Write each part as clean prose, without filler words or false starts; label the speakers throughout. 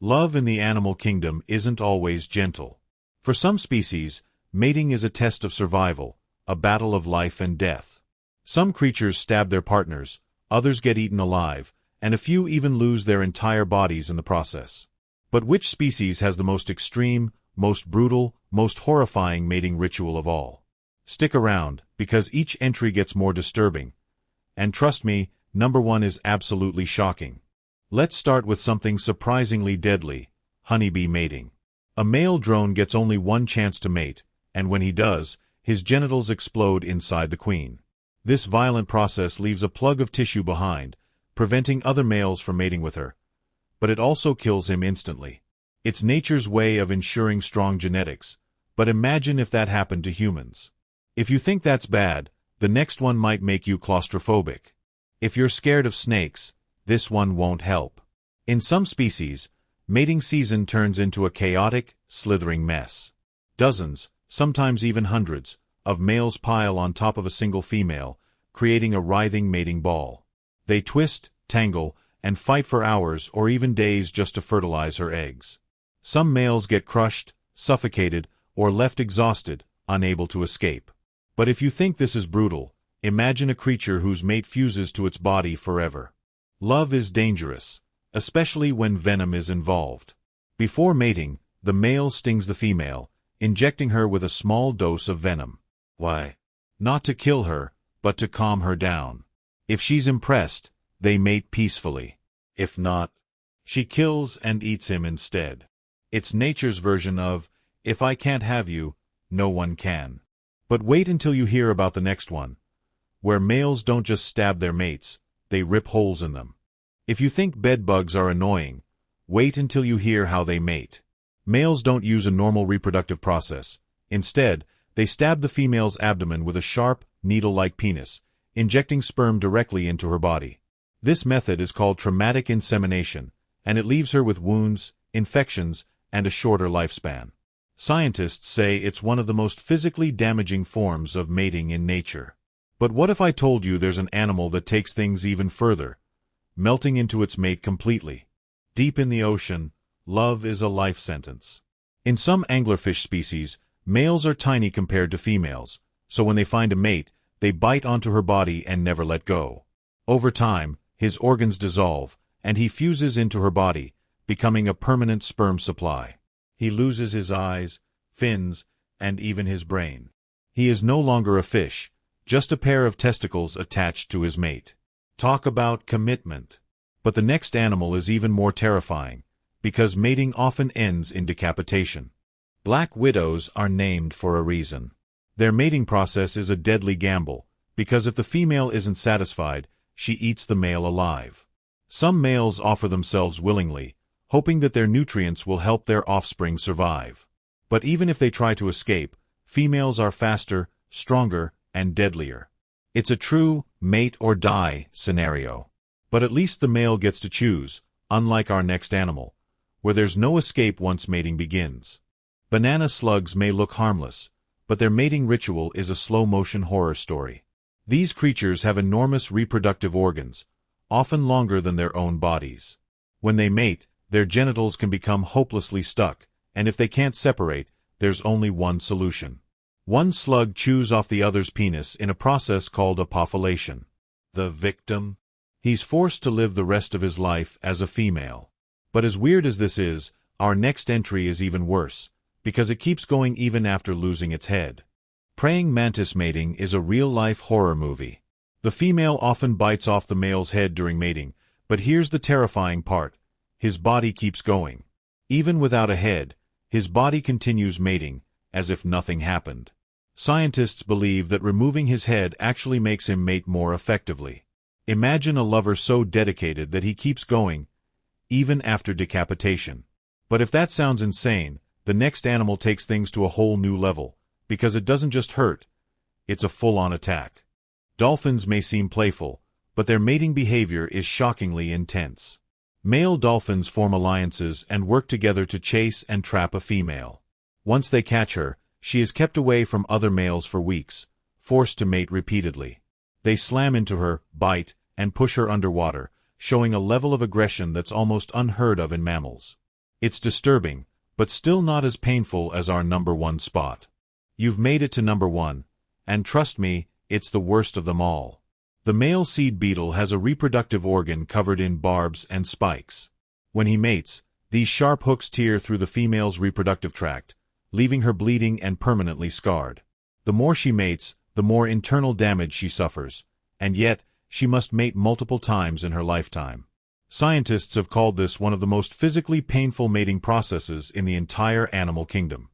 Speaker 1: Love in the animal kingdom isn't always gentle. For some species, mating is a test of survival, a battle of life and death. Some creatures stab their partners, others get eaten alive, and a few even lose their entire bodies in the process. But which species has the most extreme, most brutal, most horrifying mating ritual of all? Stick around, because each entry gets more disturbing. And trust me, number one is absolutely shocking. Let's start with something surprisingly deadly: honeybee mating. A male drone gets only one chance to mate, and when he does, his genitals explode inside the queen. This violent process leaves a plug of tissue behind, preventing other males from mating with her. But it also kills him instantly. It's nature's way of ensuring strong genetics, but imagine if that happened to humans. If you think that's bad, the next one might make you claustrophobic. If you're scared of snakes, this one won't help. In some species, mating season turns into a chaotic, slithering mess. Dozens, sometimes even hundreds, of males pile on top of a single female, creating a writhing mating ball. They twist, tangle, and fight for hours or even days just to fertilize her eggs. Some males get crushed, suffocated, or left exhausted, unable to escape. But if you think this is brutal, imagine a creature whose mate fuses to its body forever. Love is dangerous, especially when venom is involved. Before mating, the male stings the female, injecting her with a small dose of venom. Why? Not to kill her, but to calm her down. If she's impressed, they mate peacefully. If not, she kills and eats him instead. It's nature's version of, if I can't have you, no one can. But wait until you hear about the next one, where males don't just stab their mates, they rip holes in them. If you think bedbugs are annoying, wait until you hear how they mate. Males don't use a normal reproductive process. Instead, they stab the female's abdomen with a sharp, needle-like penis, injecting sperm directly into her body. This method is called traumatic insemination, and it leaves her with wounds, infections, and a shorter lifespan. Scientists say it's one of the most physically damaging forms of mating in nature. But what if I told you there's an animal that takes things even further, melting into its mate completely? Deep in the ocean, love is a life sentence. In some anglerfish species, males are tiny compared to females, so when they find a mate, they bite onto her body and never let go. Over time, his organs dissolve, and he fuses into her body, becoming a permanent sperm supply. He loses his eyes, fins, and even his brain. He is no longer a fish, just a pair of testicles attached to his mate. Talk about commitment. But the next animal is even more terrifying, because mating often ends in decapitation. Black widows are named for a reason. Their mating process is a deadly gamble, because if the female isn't satisfied, she eats the male alive. Some males offer themselves willingly, hoping that their nutrients will help their offspring survive. But even if they try to escape, females are faster, stronger, and deadlier. It's a true mate-or-die scenario. But at least the male gets to choose, unlike our next animal, where there's no escape once mating begins. Banana slugs may look harmless, but their mating ritual is a slow-motion horror story. These creatures have enormous reproductive organs, often longer than their own bodies. When they mate, their genitals can become hopelessly stuck, and if they can't separate, there's only one solution. One slug chews off the other's penis in a process called apophylation. The victim? He's forced to live the rest of his life as a female. But as weird as this is, our next entry is even worse, because it keeps going even after losing its head. Praying mantis mating is a real-life horror movie. The female often bites off the male's head during mating, but here's the terrifying part. His body keeps going. Even without a head, his body continues mating, as if nothing happened. Scientists believe that removing his head actually makes him mate more effectively. Imagine a lover so dedicated that he keeps going, even after decapitation. But if that sounds insane, the next animal takes things to a whole new level, because it doesn't just hurt, it's a full-on attack. Dolphins may seem playful, but their mating behavior is shockingly intense. Male dolphins form alliances and work together to chase and trap a female. Once they catch her, she is kept away from other males for weeks, forced to mate repeatedly. They slam into her, bite, and push her underwater, showing a level of aggression that's almost unheard of in mammals. It's disturbing, but still not as painful as our number one spot. You've made it to number one, and trust me, it's the worst of them all. The male seed beetle has a reproductive organ covered in barbs and spikes. When he mates, these sharp hooks tear through the female's reproductive tract, leaving her bleeding and permanently scarred. The more she mates, the more internal damage she suffers, and yet, she must mate multiple times in her lifetime. Scientists have called this one of the most physically painful mating processes in the entire animal kingdom.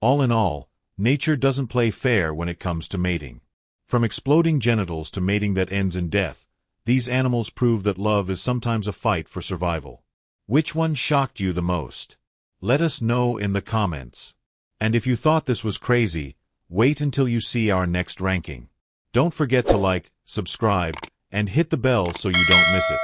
Speaker 1: All in all, nature doesn't play fair when it comes to mating. From exploding genitals to mating that ends in death, these animals prove that love is sometimes a fight for survival. Which one shocked you the most? Let us know in the comments. And if you thought this was crazy, wait until you see our next ranking. Don't forget to like, subscribe, and hit the bell so you don't miss it.